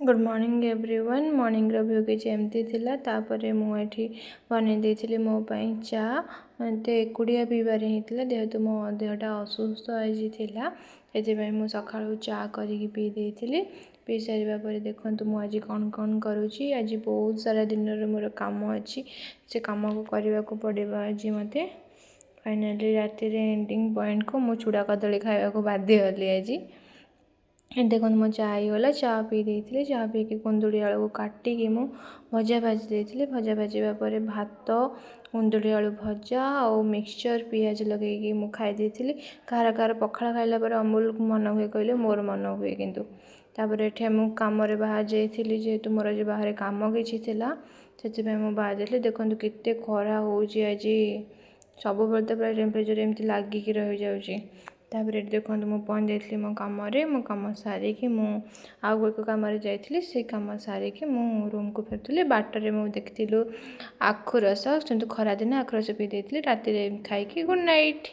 Good morning everyone. Morning view किसी एमती थिला तापरे मुझे बन देती मो चा तो एकुड़िया पीबार होता जेहेतु मो देहटा असुस्थ होती मुझे सका चा करी पी देती। पी सारे देखो मुझे कौन कौन करुँची। आज बहुत सारा दिन मोर काम अच्छी से कम को करने को पड़े। आज मत फाइनाली राति एंडिंग पॉइंट को मु चूड़ा कदली खावा को बाध्य हली। आज देखो मो चा गला चा पी देती। चा पी कुंदुड़ी आलू को काटिकी मु भजा भाजी देती। भजा भाजा भात कुंदुड़ी आलू भजा और मिक्सचर पियाज लगे मु खाई देती। कार कार पखाड़ खाइला अमूल मन हुए कहले मोर मन हुए किंतु तापर मु कम बाहर जाइली जेहेतु मोर आज बाहर कम किसी से बाहर जाइली। देखो केते खरा होची आज सब बेले तो प्राय टेम्परेचर एमती लगिकी रही जाऊँगी। तापर देखो मु पहुँच जाइली मो कम सारिकी मु आउ एक कम जाइली से कम सारिकी मु रूम को फेरुली। बाटर में देखी आखु रस किंतु खरा दिन आखु रस पी देती। राति खाई गुड नाइट।